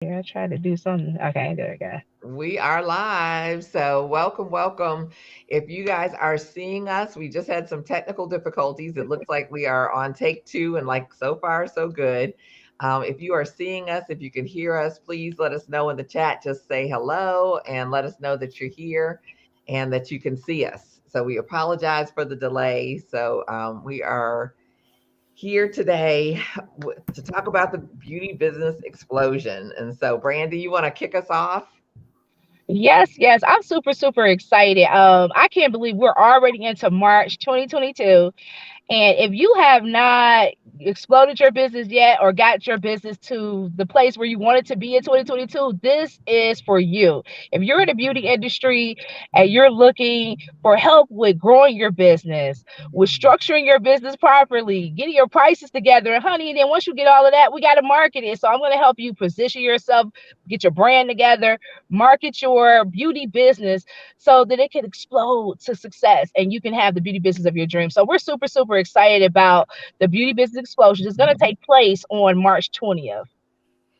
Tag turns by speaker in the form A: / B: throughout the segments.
A: Yeah, I tried to do something. Okay, there we go.
B: We are live. So, welcome, welcome. If you guys are seeing us, we just had some technical difficulties. It looks like we are on take two, and like so far, so good. If you are seeing us, if you can hear us, please let us know in the chat. Just say hello and let us know that you're here and that you can see us. So, we apologize for the delay. So, we are here today to talk about the beauty business explosion. And so, Brandy, you want to kick us off?
A: Yes, yes, I'm super, super excited. I can't believe we're already into March 2022. And if you have not exploded your business yet or got your business to the place where you want it to be in 2022, this is for you. If you're in the beauty industry and you're looking for help with growing your business, with structuring your business properly, getting your prices together, and honey, and then once you get all of that, we got to market it. So I'm going to help you position yourself, get your brand together, market your beauty business so that it can explode to success and you can have the beauty business of your dreams. So we're super, super excited about the beauty business explosion. It's going to take place on March 20th.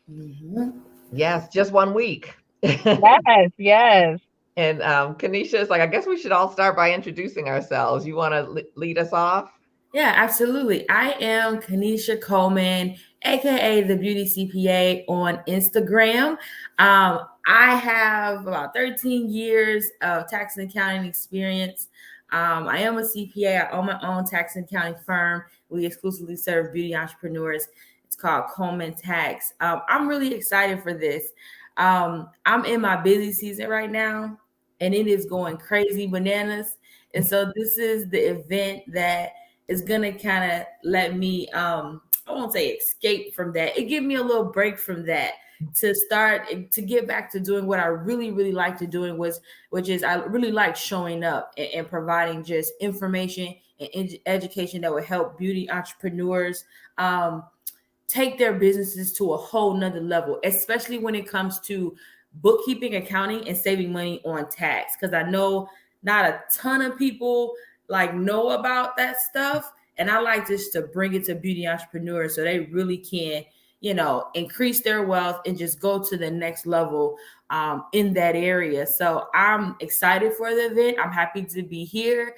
C: Mhm.
B: Yes, just 1 week.
A: Yes, yes.
B: And Kenisha is like, I guess we should all start by introducing ourselves. You want to lead us off?
C: Yeah, absolutely. I am Kenisha Coleman, aka the Beauty CPA on Instagram. I have about 13 years of tax and accounting experience. I am a CPA. I own my own tax and accounting firm. We exclusively serve beauty entrepreneurs. It's called Coleman Tax. I'm really excited for this. I'm in my busy season right now, and it is going crazy bananas. And so this is the event that is gonna kind of let me I won't say escape from that. It give me a little break from that to start to get back to doing what I really really like to doing was which is I really like showing up and providing just information and education that would help beauty entrepreneurs take their businesses to a whole nother level, especially when it comes to bookkeeping, accounting, and saving money on tax. Because I know not a ton of people like know about that stuff, and I like just to bring it to beauty entrepreneurs so they really can, increase their wealth and just go to the next level in that area. So I'm excited for the event. I'm happy to be here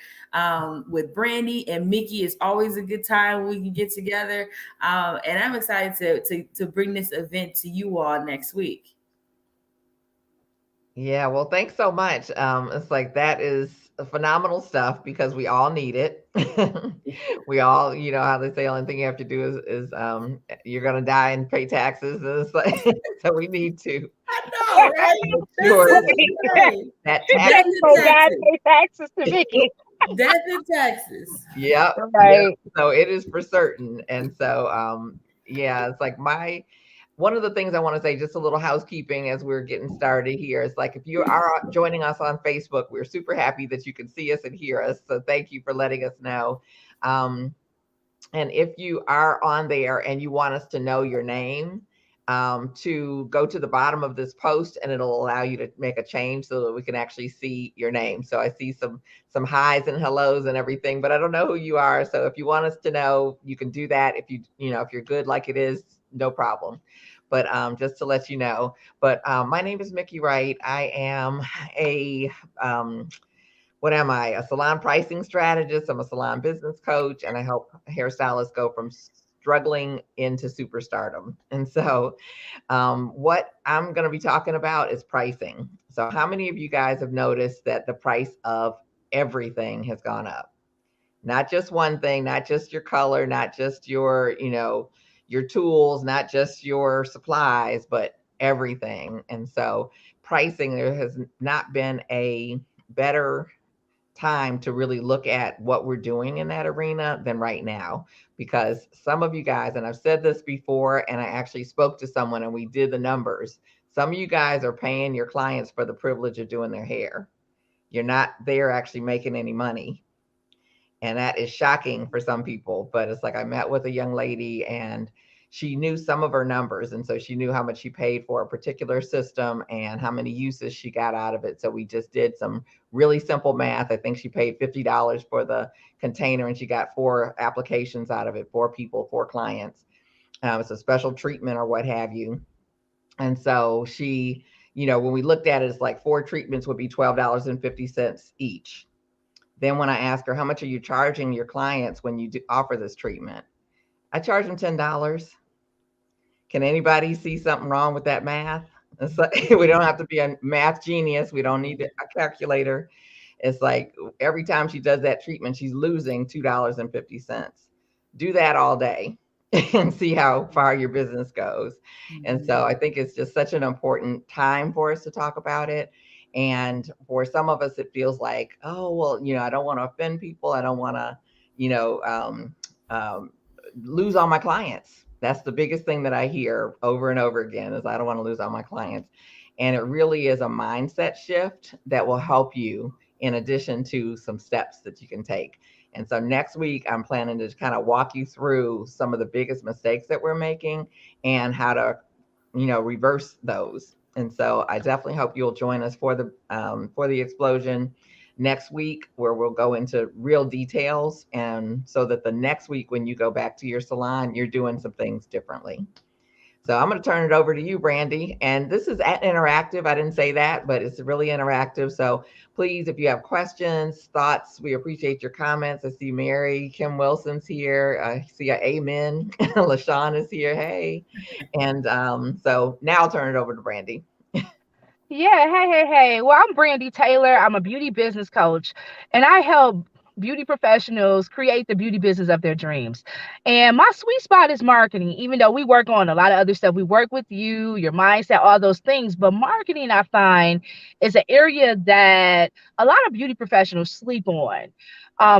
C: with Brandy and Mickey. It's always a good time when we can get together, and I'm excited to bring this event to you all next week.
B: Yeah, well, thanks so much. It's like that is phenomenal stuff because we all need it. We all, you know how they say, only thing you have to do is you're gonna die and pay taxes. And it's like, so we need to
C: I know, right?
B: make
C: That's
B: sure
A: Right.
C: insane.
B: that
A: Death
C: Death
B: tax.
C: and
A: so God
C: taxes.
A: pay taxes to Mickey.
C: Death and taxes.
B: Yep, yep.
A: Right.
B: So it is for certain. And so yeah, it's like my one of the things I want to say, just a little housekeeping as we're getting started here. Is like if you are joining us on Facebook, we're super happy that you can see us and hear us. So thank you for letting us know. Um, and if you are on there and you want us to know your name, to go to the bottom of this post and it'll allow you to make a change so that we can actually see your name. So I see some highs and hellos and everything, but I don't know who you are. So if you want us to know, you can do that. If you know if you're good like it is, no problem. But just to let you know. But my name is Mickey Wright. I am a what am I? A salon pricing strategist. I'm a salon business coach, and I help hairstylists go from struggling into superstardom. And so, what I'm going to be talking about is pricing. So, how many of you guys have noticed that the price of everything has gone up? Not just one thing, not just your color, not just your tools, not just your supplies, but everything. And so, pricing, there has not been a better time to really look at what we're doing in that arena than right now. Because some of you guys, and I've said this before, and I actually spoke to someone and we did the numbers. Some of you guys are paying your clients for the privilege of doing their hair. You're not there actually making any money. And that is shocking for some people. But it's like I met with a young lady and she knew some of her numbers. And so she knew how much she paid for a particular system and how many uses she got out of it. So we just did some really simple math. I think she paid $50 for the container and she got 4 applications out of it, 4 people, 4 clients. It's a special treatment or what have you. And so she, when we looked at it, it's like 4 treatments would be $12.50 each. Then when I asked her, how much are you charging your clients when you offer this treatment? I charge them $10. Can anybody see something wrong with that math? It's like, we don't have to be a math genius. We don't need a calculator. It's like every time she does that treatment, she's losing $2.50. Do that all day and see how far your business goes. And
C: Mhm.
B: so I think it's just such an important time for us to talk about it. And for some of us, it feels like, oh, well, I don't want to offend people. I don't want to, you know, um, um, lose all my clients. That's the biggest thing that I hear over and over again is I don't want to lose all my clients. And it really is a mindset shift that will help you in addition to some steps that you can take. And so next week, I'm planning to kind of walk you through some of the biggest mistakes that we're making and how to, reverse those. And so I definitely hope you'll join us for the explosion next week, where we'll go into real details, and so that the next week when you go back to your salon, you're doing some things differently. So I'm going to turn it over to you, Brandy. And this is interactive. I didn't say that, but it's really interactive. So please, if you have questions, thoughts, we appreciate your comments. I see Mary Kim Wilson's here. I see a amen. LaShawn is here. Hey. And so now I'll turn it over to Brandy.
A: Yeah, hey. Well, I'm Brandy Taylor. I'm a beauty business coach, and I help beauty professionals create the beauty business of their dreams. And my sweet spot is marketing, even though we work on a lot of other stuff. We work with you, your mindset, all those things. But marketing, I find, is an area that a lot of beauty professionals sleep on.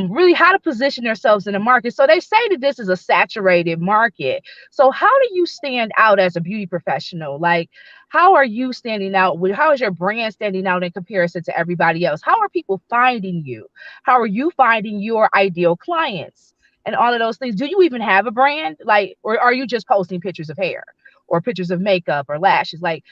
A: Really, how to position themselves in the market. So they say that this is a saturated market. So, how do you stand out as a beauty professional? Like, how are you standing out with how is your brand standing out in comparison to everybody else? How are people finding you? How are you finding your ideal clients? And all of those things. Do you even have a brand? Like, or are you just posting pictures of hair or pictures of makeup or lashes? Like,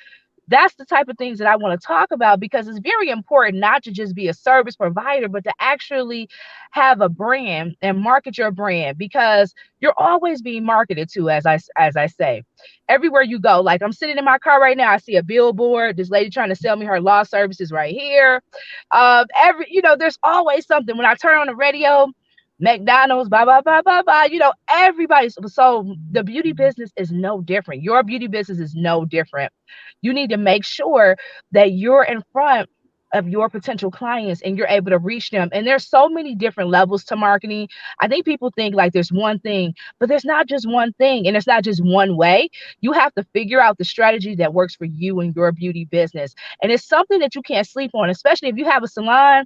A: that's the type of things that I want to talk about because it's very important not to just be a service provider, but to actually have a brand and market your brand because you're always being marketed to, as I say, everywhere you go. Like I'm sitting in my car right now, I see a billboard. This lady trying to sell me her law services right here. There's always something. When I turn on the radio, McDonald's, blah blah blah blah blah. Everybody's so the beauty business is no different. Your beauty business is no different. You need to make sure that you're in front of your potential clients and you're able to reach them. And there's so many different levels to marketing. I think people think like there's one thing, but there's not just one thing and it's not just one way. You have to figure out the strategy that works for you and your beauty business. And it's something that you can't sleep on, especially if you have a salon.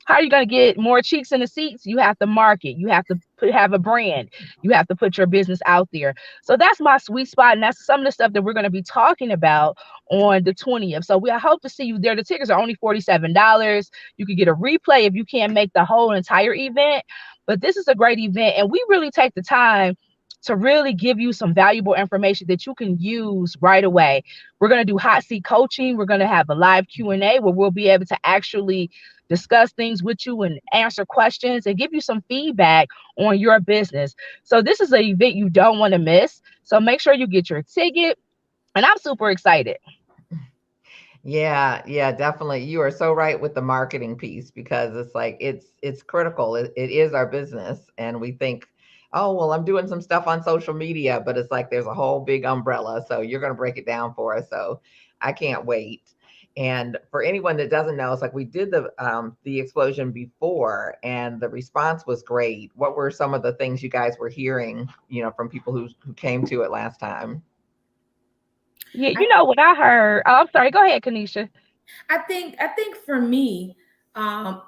A: How are you going to get more cheeks in the seats? You have to market. You have to have a brand. You have to put your business out there. So that's my sweet spot. And that's some of the stuff that we're going to be talking about on the 20th. So I hope to see you there. The tickets are only $47. You can get a replay if you can't make the whole entire event. But this is a great event. And we really take the time to really give you some valuable information that you can use right away. We're going to do hot seat coaching. We're going to have a live Q&A where we'll be able to actually discuss things with you and answer questions and give you some feedback on your business. So this is an event you don't want to miss. So make sure you get your ticket. And I'm super excited.
B: Yeah, yeah, definitely. You are so right with the marketing piece because it's like it's critical. It is our business, and we think, oh, well, I'm doing some stuff on social media, but it's like there's a whole big umbrella. So you're going to break it down for us. So I can't wait. And for anyone that doesn't know, it's like we did the explosion before, and the response was great. What were some of the things you guys were hearing, from people who came to it last time?
A: Yeah, you know what I heard. Oh, I'm sorry. Go ahead, Kenisha.
C: I think for me, um,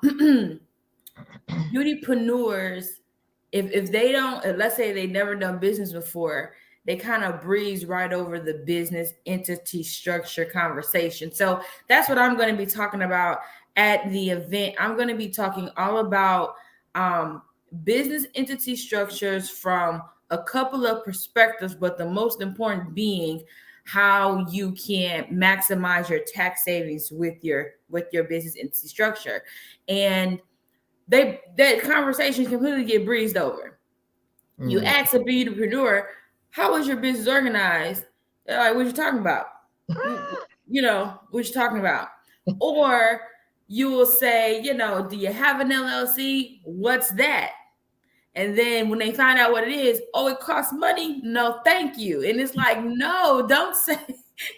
C: beautypreneurs, if they don't, let's say they never done business before, they kind of breeze right over the business entity structure conversation. So that's what I'm going to be talking about at the event. I'm going to be talking all about um, business entity structures from a couple of perspectives, but the most important being how you can maximize your tax savings with your business entity structure. And that conversation completely get breezed over. You
B: Mm.
C: ask a beautypreneur, how is your business organized? They're like, what you talking about? what you're talking about. Or you will say, do you have an LLC? What's that? And then when they find out what it is, oh, it costs money. No, thank you. And it's like, no, don't say,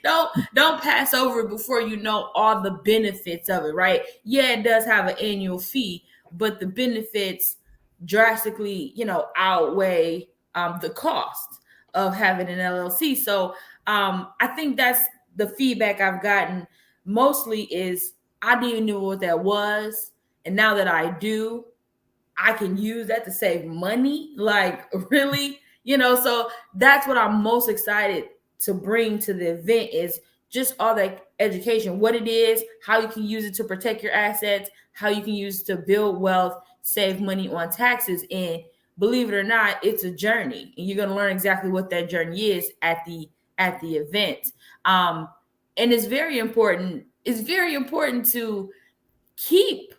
C: don't pass over it before you know all the benefits of it, right? Yeah, it does have an annual fee, but the benefits drastically, outweigh the cost of having an LLC. So I think that's the feedback I've gotten mostly is I didn't even know what that was. And now that I do, I can use that to save money. Like, really, so that's what I'm most excited to bring to the event is just all that education, what it is, how you can use it to protect your assets, how you can use it to build wealth, save money on taxes. And believe it or not, it's a journey. And you're going to learn exactly what that journey is at the event. And it's very important. It's very important to keep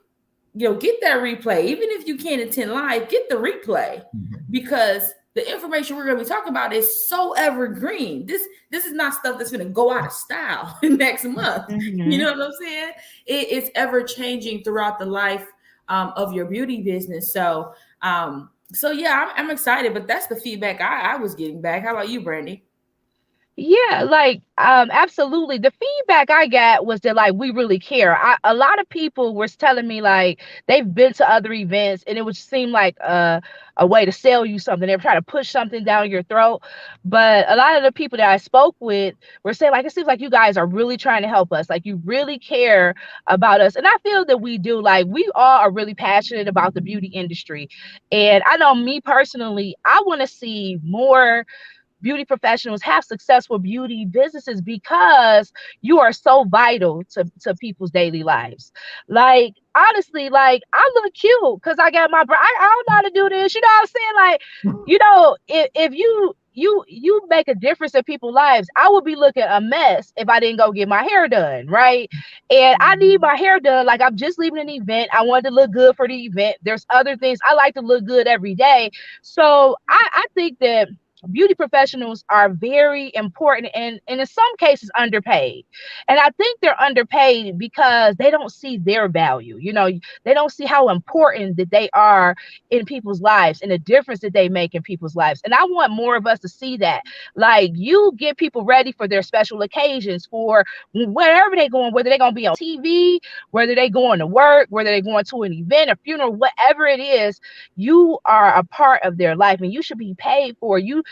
C: get that replay. Even if you can't attend live, get the replay because the information we're going to be talking about is so evergreen. This is not stuff that's going to go out of style next month. You know what I'm saying? It's ever changing throughout the life of your beauty business. So yeah, I'm excited. But that's the feedback I was getting back. How about you, Brandy?
A: Yeah, like absolutely. The feedback I got was that like we really care. A lot of people were telling me like they've been to other events and it would seem like a way to sell you something. They were trying to push something down your throat. But a lot of the people that I spoke with were saying like it seems like you guys are really trying to help us. Like you really care about us. And I feel that we do. Like we all are really passionate about the beauty industry. And I know me personally, I want to see more beauty professionals have successful beauty businesses because you are so vital to people's daily lives. Like honestly, like I look cute because I got my I don't know how to do this. You know what I'm saying? Like, if you make a difference in people's lives, I would be looking a mess if I didn't go get my hair done, right? And I need my hair done. Like I'm just leaving an event. I wanted to look good for the event. There's other things I like to look good every day. So I think that beauty professionals are very important and in some cases underpaid. And I think they're underpaid because they don't see their value. They don't see how important that they are in people's lives and the difference that they make in people's lives. And I want more of us to see that. Like you get people ready for their special occasions, for wherever they're going, whether they're going to be on TV, whether they're going to work, whether they're going to an event, a funeral, whatever it is, you are a part of their life and you should be paid for. You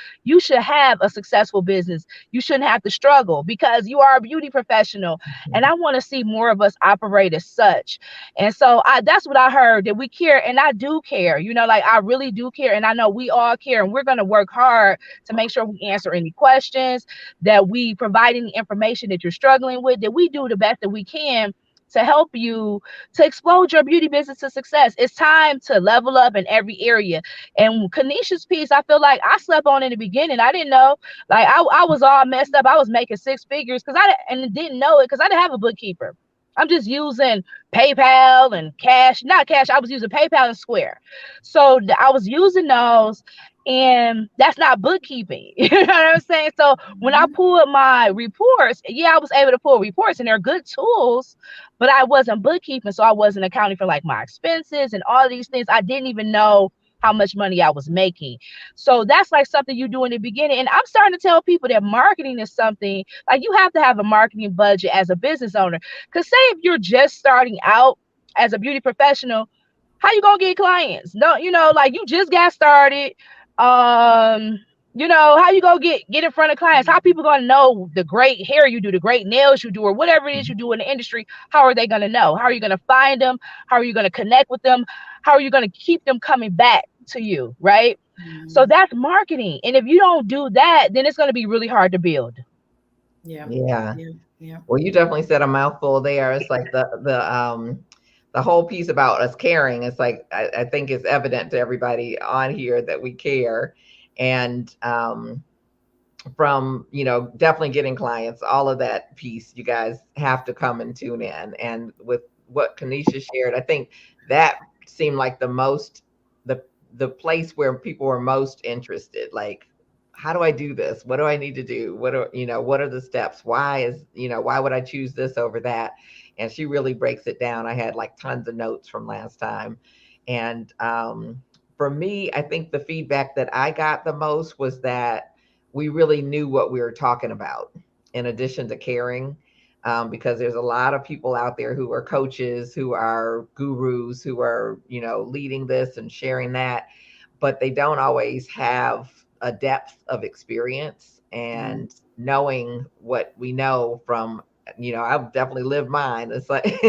A: should have a successful business. You shouldn't have to struggle because you are a beauty professional. And I want to see more of us operate as such. And so that's what I heard, that we care. And I do care, like I really do care. And I know we all care. And we're going to work hard to make sure we answer any questions, that we provide any information that you're struggling with, that we do the best that we can to help you to explode your beauty business to success. It's time to level up in every area. And Kenisha's piece, I feel like I slept on in the beginning. I didn't know. Like I was all messed up. I was making six figures and didn't know it because I didn't have a bookkeeper. I'm just using PayPal and cash, not cash. I was using PayPal and Square. So I was using those, and that's not bookkeeping. You know what I'm saying? So when I pulled my reports, yeah, I was able to pull reports and they're good tools, but I wasn't bookkeeping. So I wasn't accounting for like my expenses and all of these things. I didn't even know how much money I was making. So that's like something you do in the beginning. And I'm starting to tell people that marketing is something like you have to have a marketing budget as a business owner. Because say if you're just starting out as a beauty professional, how you gonna get clients? No, like you just got started. How you gonna get in front of clients? How people gonna know the great hair you do, the great nails you do, or whatever it is you do in the industry? How are they gonna know? How are you gonna find them? How are you gonna connect with them? How are you gonna keep them coming back to you, right? So that's marketing. And if you don't do that, then it's gonna be really hard to build.
C: Yeah.
B: Yeah.
C: Yeah. Yeah.
B: Well, you definitely said a mouthful there. It's like the whole piece about us caring. It's like I think it's evident to everybody on here that we care, and from definitely getting clients, all of that piece, you guys have to come and tune in. And with what Kenisha shared, I think that seemed like the place where people were most interested. Like, how do I do this? What do I need to do? What are the steps? Why would I choose this over that? And she really breaks it down. I had like tons of notes from last time. And for me, I think the feedback that I got the most was that we really knew what we were talking about, in addition to caring. Because there's a lot of people out there who are coaches, who are gurus, who are, leading this and sharing that, but they don't always have a depth of experience
C: Mm-hmm.
B: and knowing what we know from, I've definitely lived mine. It's like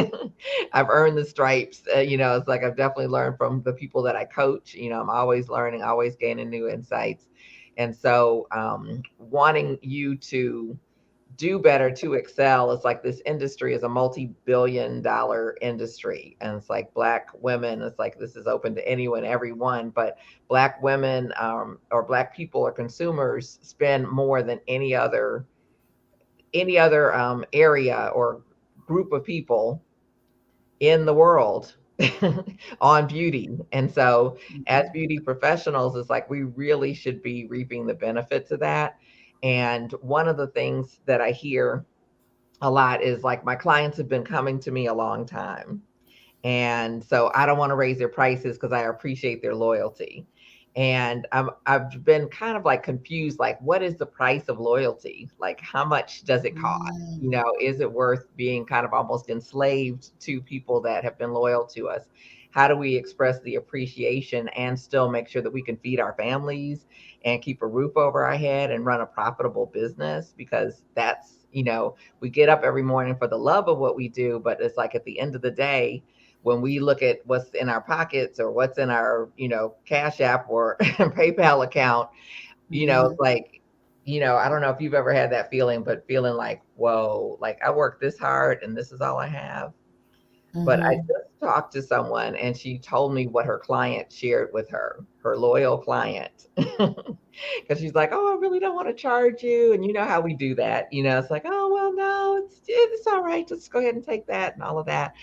B: I've earned the stripes. It's like I've definitely learned from the people that I coach. I'm always learning, always gaining new insights. And so, wanting you to do better, to excel. It's like this industry is a multi-billion-dollar industry, and it's like Black women, it's like this is open to anyone, everyone, but Black women, or Black people or consumers spend more than any other area or group of people in the world on beauty. And so as beauty professionals, it's like we really should be reaping the benefits of that. And one of the things that I hear a lot is like, my clients have been coming to me a long time, and so I don't want to raise their prices because I appreciate their loyalty. And I've been kind of like confused, like, what is the price of loyalty? Like, how much does it cost? Is it worth being kind of almost enslaved to people that have been loyal to us? How do we express the appreciation and still make sure that we can feed our families and keep a roof over our head and run a profitable business? Because that's, we get up every morning for the love of what we do, but it's like at the end of the day, when we look at what's in our pockets or what's in our, Cash App or PayPal account,
C: Mm-hmm.
B: it's like, I don't know if you've ever had that feeling, but feeling like, whoa, like I worked this hard and this is all I have. But I
C: Mm-hmm.
B: just talked to someone and she told me what her client shared with her, her loyal client. Because she's like, oh, I really don't want to charge you. And you know how we do that. It's like, oh, well, no, it's all right. Just go ahead and take that and all of that.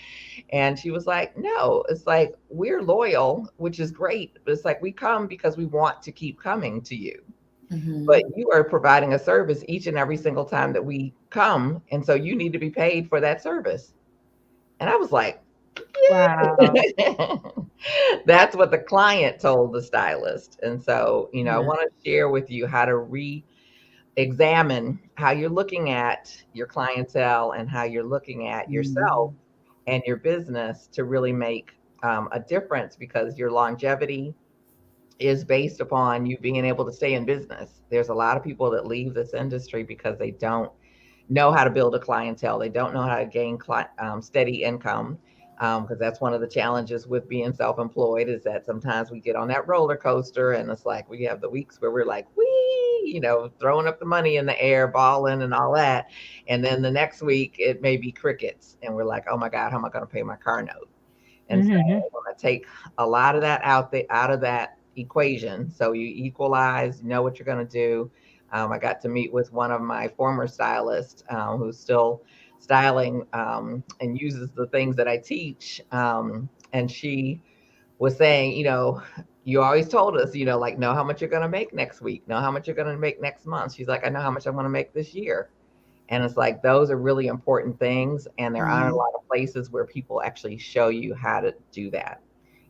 B: And she was like, no, it's like we're loyal, which is great. But it's like we come because we want to keep coming to you. But
C: Mm-hmm.
B: you are providing a service each and every single time that we come. And so you need to be paid for that service. And I was like,
A: Wow.
B: yeah. That's what the client told the stylist. And so, I
C: Yeah.
B: want to share with you how to examine how you're looking at your clientele and how you're looking at yourself
C: Mm-hmm.
B: and your business to really make a difference, because your longevity is based upon you being able to stay in business. There's a lot of people that leave this industry because they don't know how to build a clientele. They don't know how to gain steady income, because that's one of the challenges with being self-employed, is that sometimes we get on that roller coaster and it's like we have the weeks where we're like, wee, throwing up the money in the air, balling and all that. And then the next week it may be crickets and we're like, oh my God, how am I going to pay my car note? And so
A: Hmm.
B: I want to take a lot of that out of that equation. So you equalize, know what you're going to do. I got to meet with one of my former stylists, who's still styling, and uses the things that I teach. And she was saying, you always told us, like, know how much you're going to make next week, know how much you're going to make next month. She's like, I know how much I'm going to make this year. And it's like those are really important things. And there aren't a
C: Mm-hmm.
B: lot of places where people actually show you how to do that.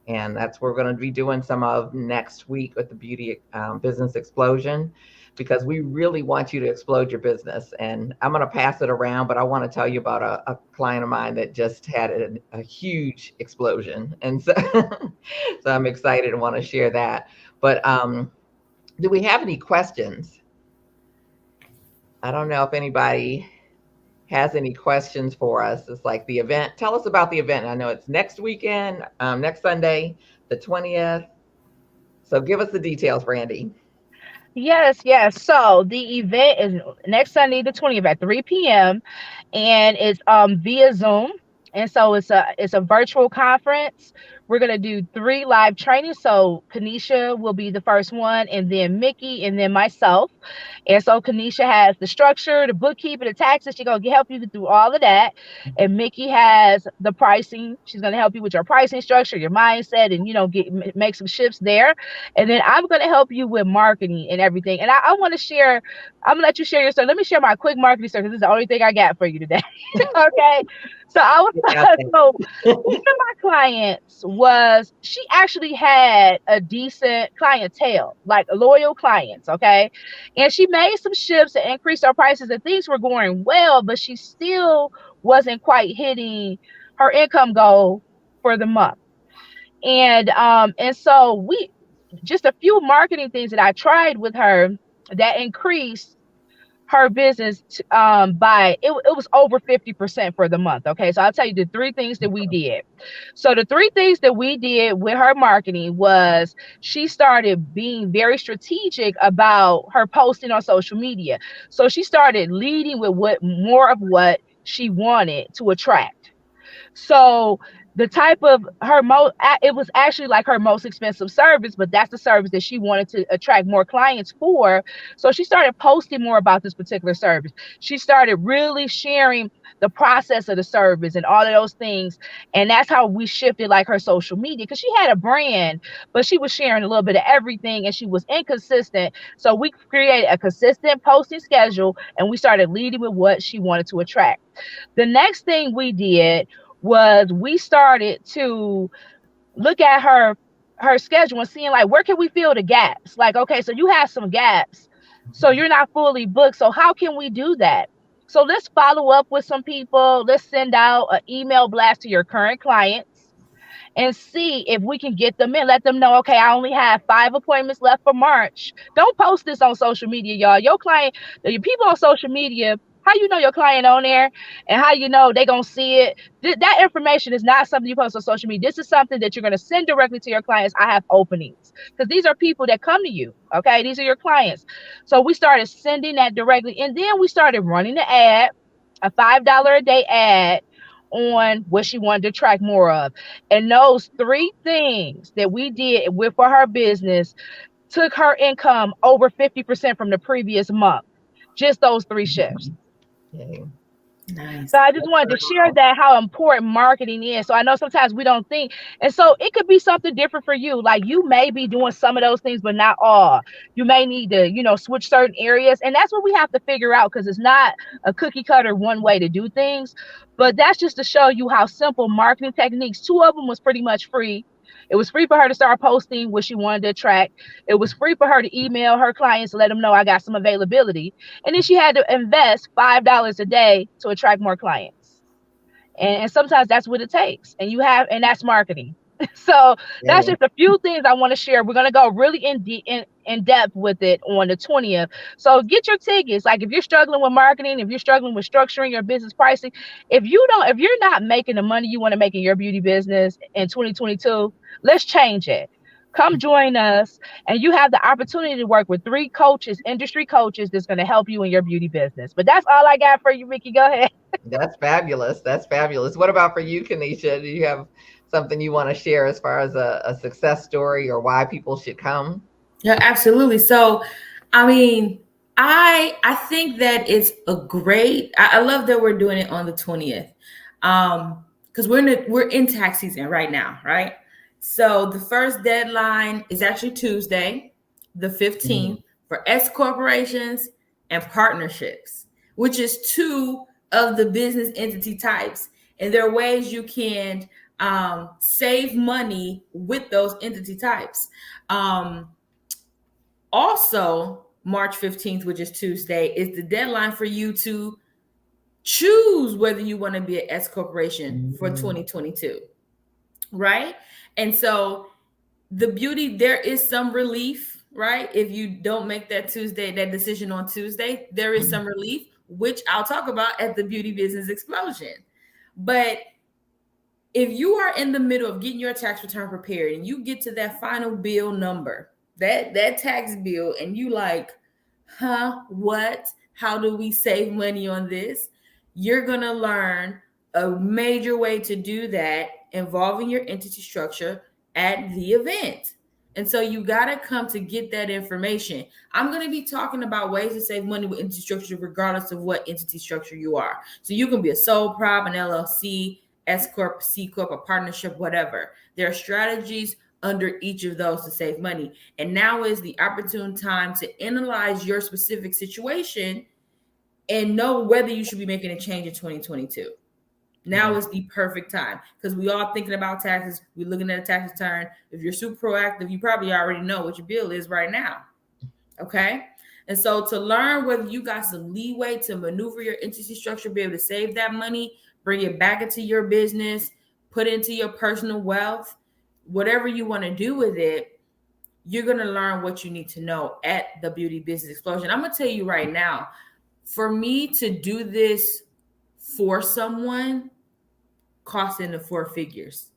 B: And that's what we're going to be doing some of next week with the Beauty Business Explosion, because we really want you to explode your business. And I'm going to pass it around, but I want to tell you about a client of mine that just had a huge explosion. And so, so I'm excited and want to share that. But do we have any questions? I don't know if anybody has any questions for us. It's like the event. Tell us about the event. I know it's next weekend, next Sunday, the 20th. So give us the details, Brandy.
A: Yes, yes. So the event is next Sunday, the 20th at 3 p.m. and it's via Zoom. And so it's a virtual conference We're going to do 3 live trainings. So Kenisha will be the first one, and then Mickey, and then myself. And so Kenisha has the structure, the bookkeeping, the taxes. She's going to help you through all of that. And Mickey has the pricing. She's going to help you with your pricing structure, your mindset, and, make some shifts there. And then I'm going to help you with marketing and everything. And I want to share, I'm going to let you share your story. Let me share my quick marketing story, because this is the only thing I got for you today. Okay. So I was,
B: Get out
A: so one of my clients was, she actually had a decent clientele, like loyal clients. Okay. And she made some shifts and increased her prices, and things were going well, but she still wasn't quite hitting her income goal for the month. And so we, just a few marketing things that I tried with her that increased her business by, it was over 50% for the month. Okay. So I'll tell you the 3 things that we did. So the 3 things that we did with her marketing was, she started being very strategic about her posting on social media. So she started leading with more of what she wanted to attract. So the type of it was actually like her most expensive service, but that's the service that she wanted to attract more clients for. So she started posting more about this particular service. She started really sharing the process of the service and all of those things. And that's how we shifted like her social media, because she had a brand, but she was sharing a little bit of everything, and she was inconsistent. So we created a consistent posting schedule, and we started leading with what she wanted to attract. The next thing we did was, we started to look at her schedule and seeing, like, where can we fill the gaps? Like, okay, so you have some gaps, so you're not fully booked. So how can we do that? So let's follow up with some people. Let's send out an email blast to your current clients and see if we can get them in. Let them know, okay, I only have 5 appointments left for March. Don't post this on social media, y'all. Your people on social media, how you know your client on there, and how you know they gonna see it? That information is not something you post on social media. This is something that you're gonna send directly to your clients. I have openings, because these are people that come to you. Okay, these are your clients. So we started sending that directly, and then we started running the ad, a $5 a day ad, on what she wanted to track more of. And those 3 things that we did with for her business took her income over 50% from the previous month. Just those 3 shifts.
B: there.
A: So
C: Nice.
A: I just wanted to share that, how important marketing is. So I know sometimes we don't think, and so it could be something different for you. Like, you may be doing some of those things, but not all. You may need to, switch certain areas, and that's what we have to figure out, because it's not a cookie cutter one way to do things. But that's just to show you how simple marketing techniques. 2 of them was pretty much free. It was free for her to start posting what she wanted to attract. It was free for her to email her clients to let them know, I got some availability. And then she had to invest $5 a day to attract more clients. And sometimes that's what it takes. And that's marketing. So that's
B: Yeah.
A: just a few things I want to share. We're gonna go really in depth with it on the 20th. So get your tickets. Like, if you're struggling with marketing, if you're struggling with structuring your business pricing, if you're not making the money you want to make in your beauty business in 2022, let's change it. Come join us, and you have the opportunity to work with 3 coaches, industry coaches, that's going to help you in your beauty business. But that's all I got for you, Mickey. Go ahead.
B: That's fabulous. That's fabulous. What about for you, Kenisha? Do you have something you want to share as far as a success story or why people should come?
C: Yeah, absolutely. So, I mean, I think that it's a great. I love that we're doing it on the 20th, because we're in tax season right now, right? So the first deadline is actually Tuesday, the
B: Mhm.
C: 15th, for S corporations and partnerships, which is 2 of the business entity types, and there are ways you can save money with those entity types. Um, Also, March 15th, which is Tuesday, is the deadline for you to choose whether you want to be an S corporation for
B: Mhm.
C: 2022, right? And so there is some relief, right? If you don't make that decision on Tuesday, there is some relief, which I'll talk about at the Beauty Business Explosion. But if you are in the middle of getting your tax return prepared and you get to that final bill number, that tax bill, and you like, what? How do we save money on this? You're gonna learn a major way to do that involving your entity structure at the event. And so you got to come to get that information. I'm going to be talking about ways to save money with entity structure, regardless of what entity structure you are. So you can be a sole prop, an LLC, S Corp, C Corp, a partnership, whatever. There are strategies under each of those to save money. And now is the opportune time to analyze your specific situation and know whether you should be making a change in 2022. Now is the perfect time because we all thinking about taxes. We're looking at a tax return. If you're super proactive, you probably already know what your bill is right now. Okay. And so to learn whether you got some leeway to maneuver your entity structure, be able to save that money, bring it back into your business, put it into your personal wealth, whatever you want to do with it, you're going to learn what you need to know at the Beauty Business Explosion. I'm going to tell you right now, for me to do this for someone cost in the four figures.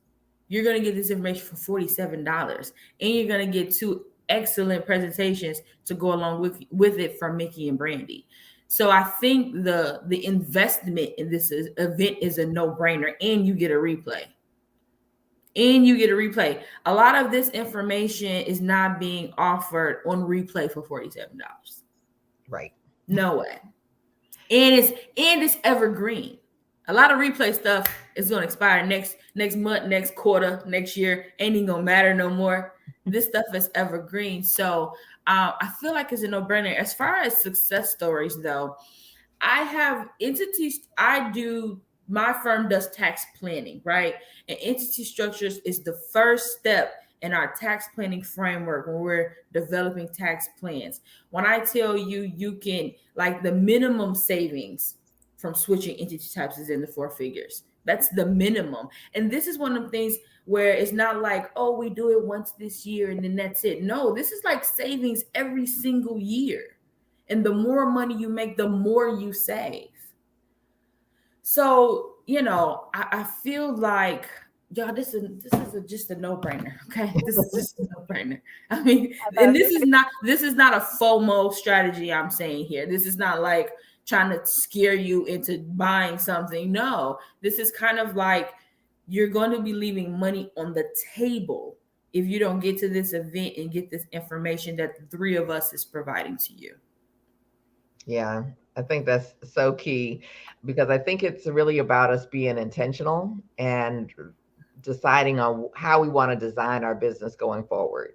C: You're going to get this information for $47 and you're going to get two excellent presentations to go along with it from Mickey and Brandy. So I think the investment in this event is a no-brainer, and you get a replay. A lot of this information is not being offered on replay for $47.
B: Right.
C: No way. And it's evergreen. A lot of replay stuff is going to expire next month, next quarter, next year. Ain't even going to matter no more. This stuff is evergreen. So I feel like it's a no-brainer. As far as success stories, though, I have entities. My firm does tax planning, right? And entity structures is the first step in our tax planning framework when we're developing tax plans. When I tell you, you can, like, the minimum savings from switching entity types is in the four figures. That's the minimum. And this is one of the things where it's not like, oh, we do it once this year and then that's it. No, this is like savings every single year. And the more money you make, the more you save. So, I feel like, y'all, this is just a no-brainer. Okay. This is just a no-brainer. I mean, and this is not a FOMO strategy I'm saying here. This is not like trying to scare you into buying something. No, this is kind of like you're going to be leaving money on the table if you don't get to this event and get this information that the three of us is providing to you.
B: Yeah, I think that's so key because I think it's really about us being intentional and deciding on how we want to design our business going forward.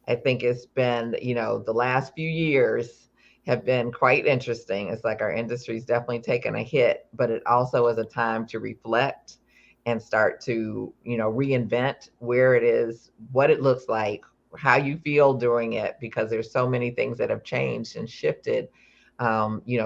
B: I think it's been, the last few years have been quite interesting. It's like our industry's definitely taken a hit, but it also is a time to reflect and start to, reinvent where it is, what it looks like, how you feel doing it, because there's so many things that have changed and shifted.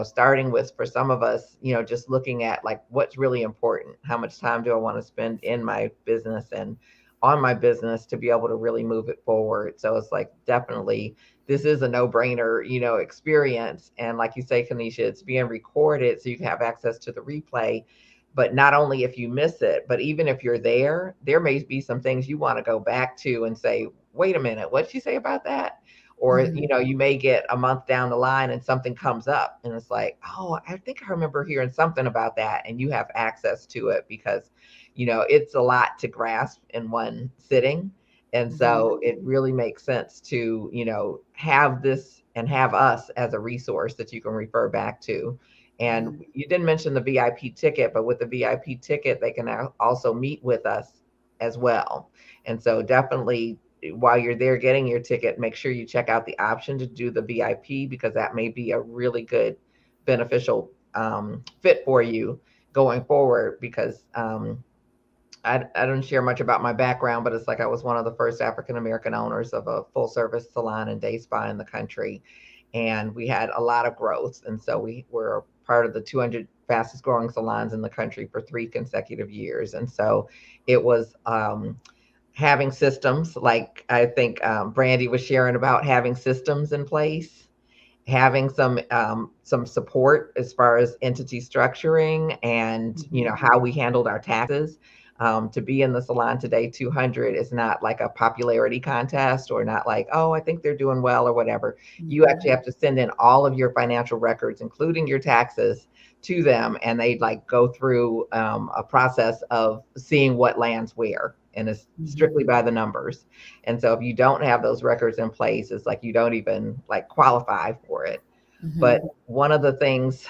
B: Starting with, for some of us, just looking at like what's really important. How much time do I want to spend in my business and on my business to be able to really move it forward? So it's like, definitely, this is a no-brainer, experience. And like you say, Kenisha, it's being recorded so you can have access to the replay. But not only if you miss it, but even if you're there may be some things you want to go back to and say, wait a minute, what'd she say about that? Or, you may get a month down the line and something comes up and it's like, oh, I think I remember hearing something about that. And you have access to it because, it's a lot to grasp in one sitting. And so it really makes sense to, have this and have us as a resource that you can refer back to. And you didn't mention the VIP ticket, but with the VIP ticket, they can also meet with us as well. And so definitely, while you're there getting your ticket, make sure you check out the option to do the VIP, because that may be a really good beneficial fit for you going forward. Because I don't share much about my background, but it's like I was one of the first African-American owners of a full service salon and day spa in the country. And we had a lot of growth. And so we were part of the 200 fastest growing salons in the country for 3 consecutive years. And so it was, having systems, like I think Brandy was sharing about having systems in place, having some support as far as entity structuring and how we handled our taxes. To be in the Salon Today 200 is not like a popularity contest, or not like, oh, I think they're doing well or whatever. You actually have to send in all of your financial records, including your taxes, to them, and they like go through a process of seeing what lands where, and it's strictly
C: Mhm.
B: by the numbers. And so if you don't have those records in place, it's like you don't even like qualify for it. But
C: Mhm.
B: one of the things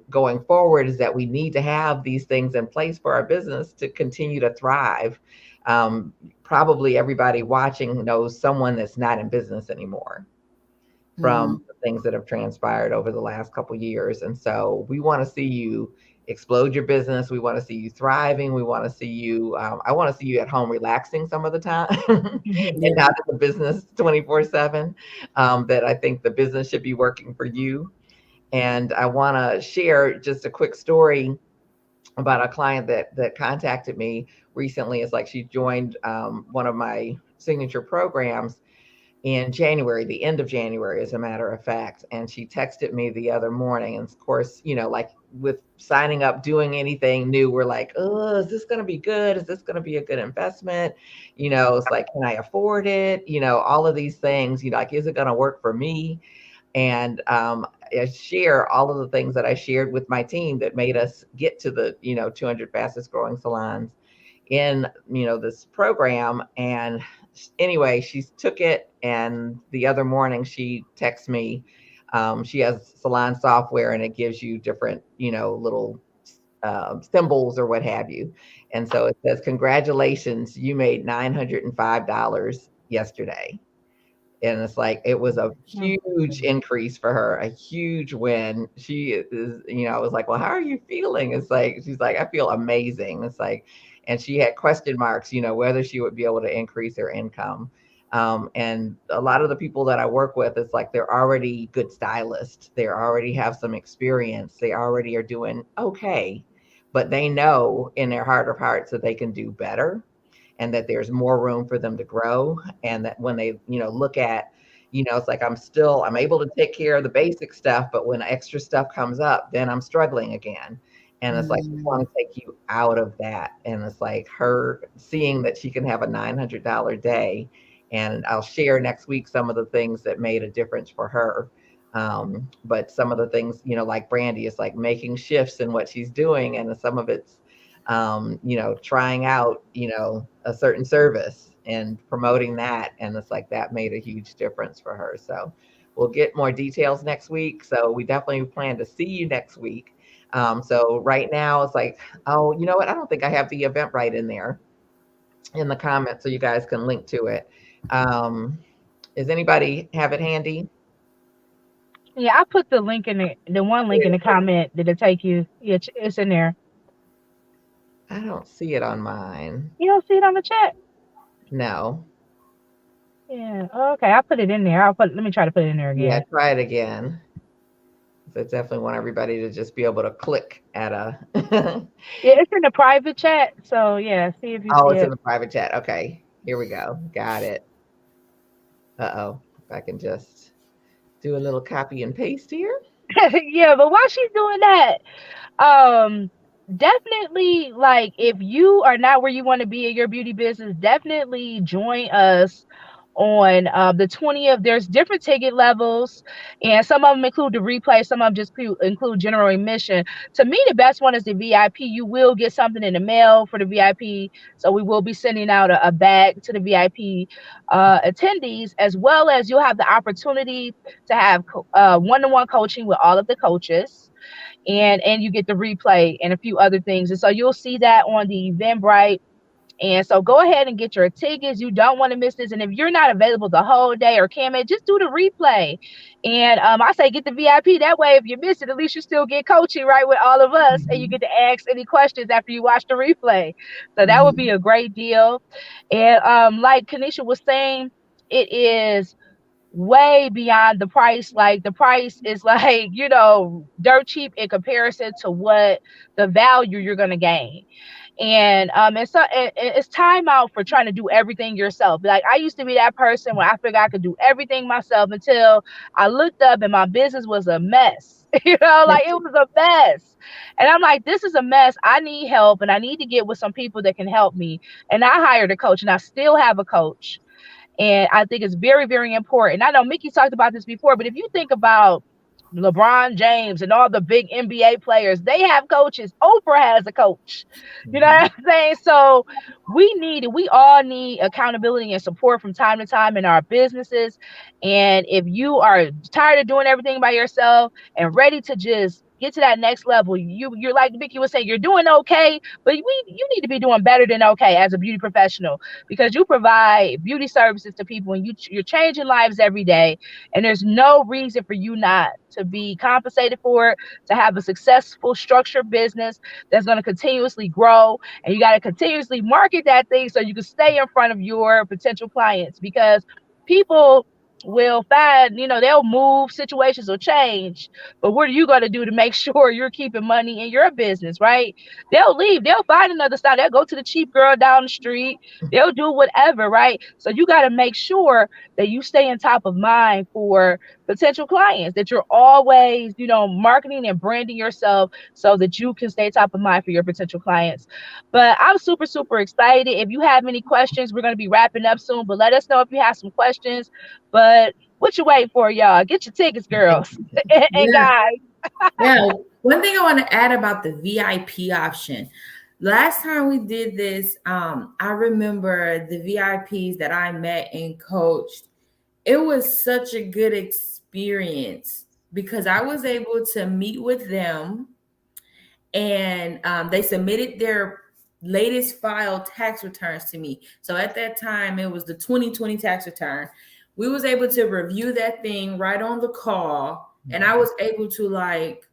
B: going forward is that we need to have these things in place for our business to continue to thrive. Probably everybody watching knows someone that's not in business anymore from
C: Mhm.
B: the things that have transpired over the last couple years. And so we want to see you explode your business. We want to see you thriving. We want to see you, I want to see you at home relaxing some of the time and
C: Yeah.
B: not in the business 24/7. That I think the business should be working for you. And I want to share just a quick story about a client that contacted me recently. It's like she joined one of my signature programs in January, the end of January, as a matter of fact. And she texted me the other morning. And of course, like with signing up, doing anything new, we're like, oh, is this going to be good? Is this going to be a good investment? It's like, can I afford it? All of these things, like, is it going to work for me? And I share all of the things that I shared with my team that made us get to the 200 fastest growing salons in this program. And anyway, she took it, and the other morning she texts me. She has salon software, and it gives you different little symbols or what have you. And so it says, congratulations, you made $905 yesterday. And it's like it was a huge increase for her, a huge win. She is, I was like, well, how are you feeling? It's like she's like, I feel amazing. It's like, and she had question marks, whether she would be able to increase her income. And a lot of the people that I work with, it's like they're already good stylists. They already have some experience. They already are doing okay, but they know in their heart of hearts that they can do better, and that there's more room for them to grow. And that when they look at, it's like I'm able to take care of the basic stuff, but when extra stuff comes up, then I'm struggling again. And it's like, we want
C: Mhm.
B: to take you out of that. And it's like her seeing that she can have a $900 day. And I'll share next week some of the things that made a difference for her. But some of the things, like Brandy, is like making shifts in what she's doing. And some of it's trying out, a certain service and promoting that. And it's like that made a huge difference for her. So we'll get more details next week. So we definitely plan to see you next week. So right now it's like, oh, you know what? I don't think I have the Eventbrite in there in the comments so you guys can link to it. Does anybody have it handy?
A: Yeah, I put the one link in the comment. Did it take you? Yeah, it's in there.
B: I don't see it on mine.
A: You don't see it on the chat?
B: No.
A: Yeah. Okay, I put it in there. Let me try to put it in there
B: Yeah,
A: again.
B: try it again. So I definitely want everybody to just be able to click at a.
A: Yeah, it's in the private chat. So yeah, see if you
B: Oh,
A: see
B: it's in
A: it.
B: the private chat. Okay, here we go. Got it. Uh-oh. If I can just do a little copy and paste here.
A: Yeah, but while she's doing that, um definitely, like, if you are not where you want to be in your beauty business, definitely join us on the 20th. There's different ticket levels, and some of them include the replay, some of them just include general admission. To me, the best one is the VIP. You will get something in the mail for the VIP, so we will be sending out a bag to the VIP attendees, as well as you'll have the opportunity to have one-to-one coaching with all of the coaches, and you get the replay and a few other things. And so you'll see that on the Eventbrite. And so go ahead and get your tickets. You don't want to miss this. And if you're not available the whole day or can make, just do the replay. And I say get the VIP. That way, if you miss it, at least you still get coaching right with all of us, and you
C: Mhm.
A: get to ask any questions after you watch the replay. So that would be
C: Mhm.
A: a great deal. And like Kenisha was saying, it is way beyond the price. Like, the price is like, dirt cheap in comparison to what the value you're going to gain. And it's time out for trying to do everything yourself. Like, I used to be that person where I figured I could do everything myself until I looked up and my business was a mess. Like, it was a mess. And I'm like, this is a mess. I need help, and I need to get with some people that can help me. And I hired a coach, and I still have a coach. And I think it's very, very important. I know Mickey talked about this before, but if you think about LeBron James and all the big NBA players, they have coaches. Oprah has a coach. You know
B: Mhm.
A: what I'm saying? So we all need accountability and support from time to time in our businesses. And if you are tired of doing everything by yourself and ready to just get to that next level, you're like Vicky was saying, you're doing okay, but you need to be doing better than okay as a beauty professional, because you provide beauty services to people and you're changing lives every day, and there's no reason for you not to be compensated for it, to have a successful structured business that's going to continuously grow. And you got to continuously market that thing so you can stay in front of your potential clients, because people will find, they'll move, situations will change, but what are you going to do to make sure you're keeping money in your business, right? They'll leave, they'll find another style, they'll go to the cheap girl down the street, they'll do whatever, right? So you got to make sure that you stay in top of mind for potential clients, that you're always, marketing and branding yourself so that you can stay top of mind for your potential clients. But I'm super, super excited. If you have any questions, we're going to be wrapping up soon, but let us know if you have some questions. But what you wait for, y'all? Get your tickets, girls and
C: Yeah.
A: guys.
C: Yeah. One thing I want to add about the VIP option. Last time we did this, I remember the VIPs that I met and coached. It was such a good experience because I was able to meet with them, and they submitted their latest filed tax returns to me. So at that time, it was the 2020 tax return. We was able to review that thing right on the call, and I was able to like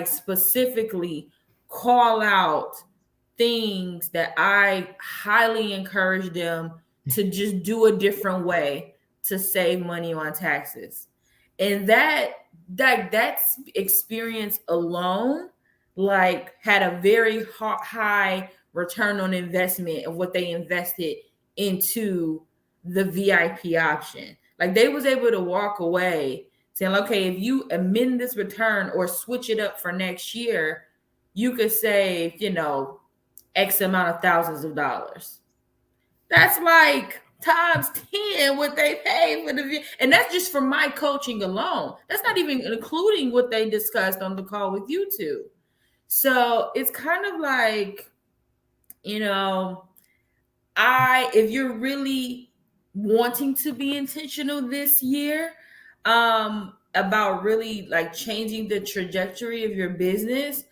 C: specifically call out things that I highly encourage them to just do a different way to save money on taxes. And that experience alone like had a very high return on investment of what they invested into the VIP option. Like they was able to walk away saying, okay, if you amend this return or switch it up for next year, you could save, X amount of thousands of dollars. That's like times 10 what they pay for the, and that's just for my coaching alone. That's not even including what they discussed on the call with you two. So it's kind of like, you know, if you're really wanting to be intentional this year, about really like changing the trajectory of your business,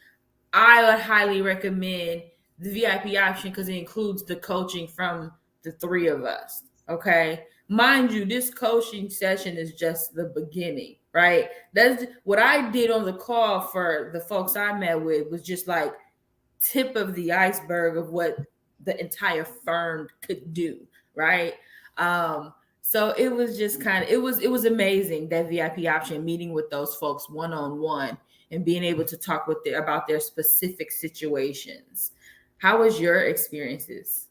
C: I would highly recommend the VIP option because it includes the coaching from the three of us. Okay. Mind you, this coaching session is just the beginning, right? That's what I did on the call for the folks I met with was just like tip of the iceberg of what the entire firm could do, right? So it was just it was amazing, that VIP option, meeting with those folks one on one and being able to talk with them about their specific situations. How was your experiences?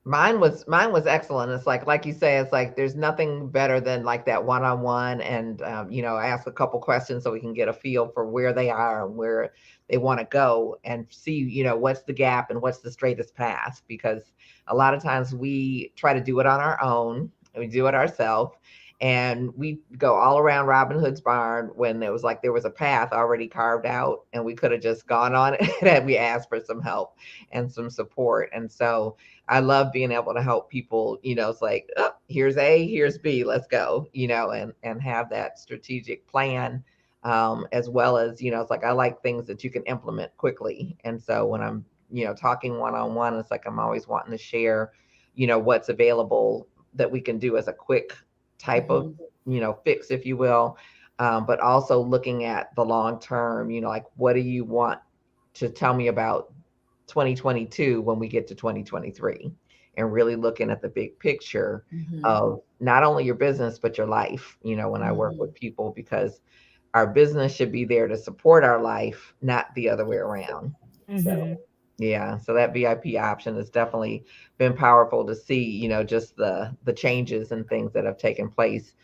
B: Mine was excellent. It's like you say, it's like there's nothing better than like that one-on-one, and ask a couple questions so we can get a feel for where they are and where they want to go, and see what's the gap and what's the straightest path, because a lot of times we try to do it on our own, and we do it ourselves, and we go all around Robin Hood's barn when there was a path already carved out, and we could have just gone on it and we asked for some help and some support. And so I love being able to help people. It's like, oh, here's A, here's B, let's go, and have that strategic plan, as well as, it's like I like things that you can implement quickly. And so when I'm, talking one on one, it's like I'm always wanting to share, what's available that we can do as a quick type of,
C: Mhm.
B: fix, if you will. But also looking at the long term, like what do you want to tell me about 2022 when we get to 2023, and really looking at the big picture
C: Mhm.
B: of not only your business but your life, when I work
C: Mhm.
B: with people, because our business should be there to support our life, not the other way around. So
A: Hmm.
B: yeah, so that VIP option has definitely been powerful to see, just the changes and things that have taken place,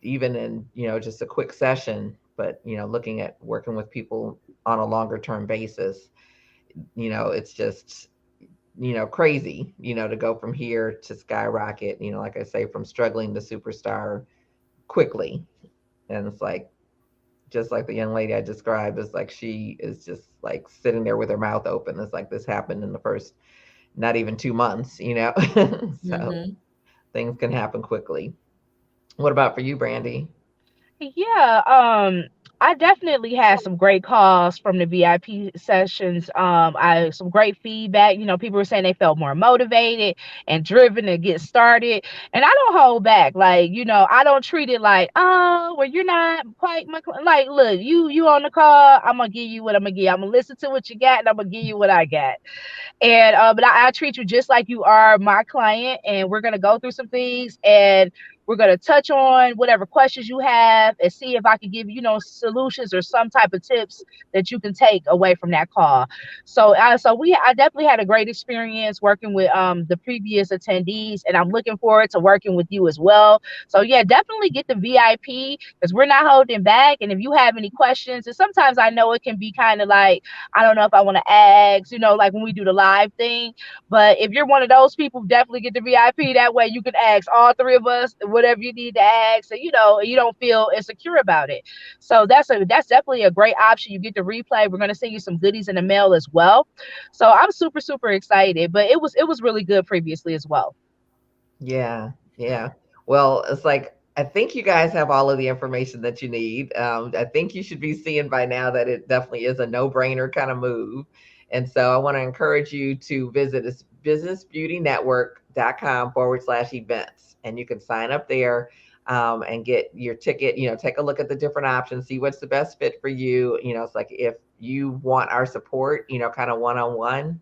B: even in, just a quick session, but looking at working with people on a longer term basis. It's just, crazy, to go from here to skyrocket, like I say, from struggling to superstar quickly. And it's like, just like the young lady I described, it's like she is just like sitting there with her mouth open. It's like this happened in the first not even 2 months, you know? So
C: Mm-hmm.
B: things can happen quickly. What about for you, Brandy?
A: Yeah, I definitely had some great calls from the VIP sessions. I some great feedback. You know, people were saying they felt more motivated and driven to get started. And I don't hold back. Like, you know, I don't treat it like, oh, well, you're not quite like, look, you on the call. I'm gonna give you what I'm gonna give. I'm gonna listen to what you got, and I'm gonna give you what I got. And but I treat you just like you are my client, and we're gonna go through some things, and we're gonna touch on whatever questions you have, and see if I can give you, you know, solutions or some type of tips that you can take away from that call. So, I definitely had a great experience working with the previous attendees, and I'm looking forward to working with you as well. So, yeah, definitely get the VIP because we're not holding back. And if you have any questions, and sometimes I know it can be kind of like, I don't know if I want to ask, you know, like when we do the live thing. But if you're one of those people, definitely get the VIP. That way you can ask all three of us whatever you need to ask, and you know, you don't feel insecure about it. So that's definitely a great option. You get the replay. We're gonna send you some goodies in the mail as well. So I'm super, super excited. But it was really good previously as well.
B: Yeah, yeah. Well, it's like I think you guys have all of the information that you need. I think you should be seeing by now that it definitely is a no-brainer kind of move. And so I want to encourage you to visit us businessbeautynetwork.com/events. And you can sign up there and get your ticket, you know, take a look at the different options, see what's the best fit for you. You know, it's like if you want our support, you know, kind of one-on-one,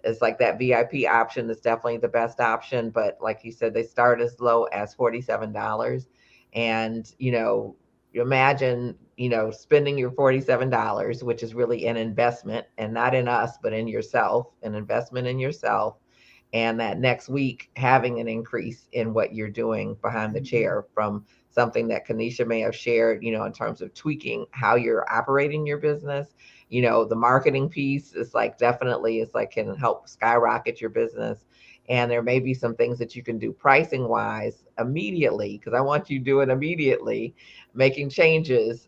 B: it's like that VIP option is definitely the best option. But like you said, they start as low as $47. And, you know, you imagine, you know, spending your $47, which is really an investment and not in us, but in yourself, an investment in yourself. And that next week having an increase in what you're doing behind the
C: Mm-hmm.
B: chair from something that Kenisha may have shared, you know, in terms of tweaking how you're operating your business. You know, the marketing piece is like definitely is like can help skyrocket your business. And there may be some things that you can do pricing wise immediately, because I want you to do it immediately, making changes.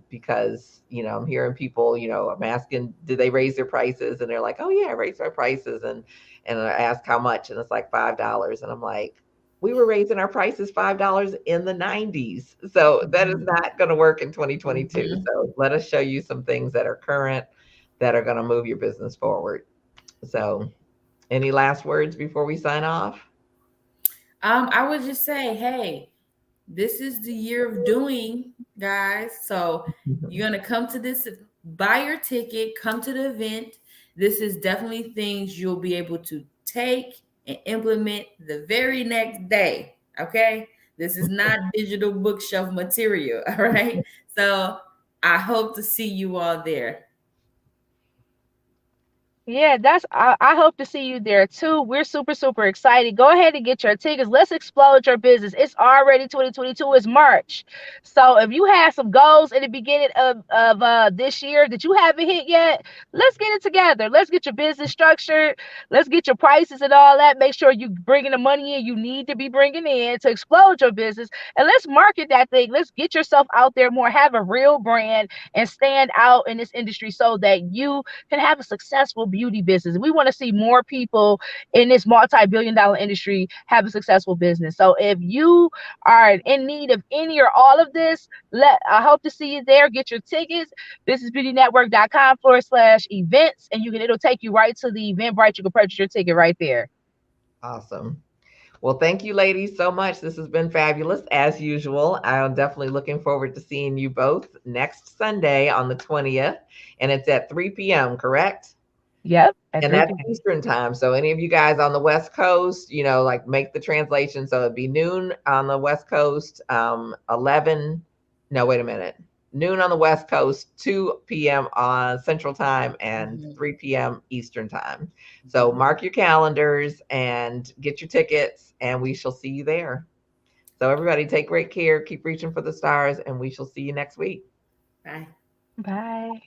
B: Because, you know, I'm hearing people, you know, I'm asking, did they raise their prices? And they're like, oh, yeah, I raised my prices. And I ask how much, and it's like $5. And I'm like, we were raising our prices $5 in the 90s. So that is not going to work in 2022.
C: Mm-hmm.
B: So let us show you some things that are current that are going to move your business forward. So, any last words before we sign off?
C: I would just say, hey, this is the year of doing, guys. So you're gonna come to this, buy your ticket, come to the event. This is definitely things you'll be able to take and implement the very next day. Okay. This is not digital bookshelf material. All right. So I hope to see you all there.
A: Yeah, I hope to see you there too. We're super, super excited. Go ahead and get your tickets. Let's explode your business. It's already 2022. It's March. So if you had some goals in the beginning of this year that you haven't hit yet, let's get it together. Let's get your business structured. Let's get your prices and all that. Make sure you bringing the money in you need to be bringing in to explode your business. And let's market that thing. Let's get yourself out there more. Have a real brand and stand out in this industry so that you can have a successful beauty business. We want to see more people in this multi-billion-dollar industry have a successful business. So if you are in need of any or all of this, I hope to see you there. Get your tickets, businessbeautynetwork.com/events, and it'll take you right to the Eventbrite. You can purchase your ticket right there.
B: Awesome. Well, thank you, ladies, so much. This has been fabulous, as usual. I'm definitely looking forward to seeing you both next Sunday on the 20th. And it's at 3 p.m., correct?
A: Yep, at
B: And
A: 3
B: that's
A: p.m.
B: Eastern time. So any of you guys on the West Coast, you know, like make the translation. So it'd be noon on the West Coast, 11, no, wait a minute. Noon on the West Coast, 2 p.m. on Central Time, and
C: Mhm.
B: 3 p.m. Eastern Time. So mark your calendars and get your tickets, and we shall see you there. So everybody take great care, keep reaching for the stars, and we shall see you next week.
C: Bye.
A: Bye.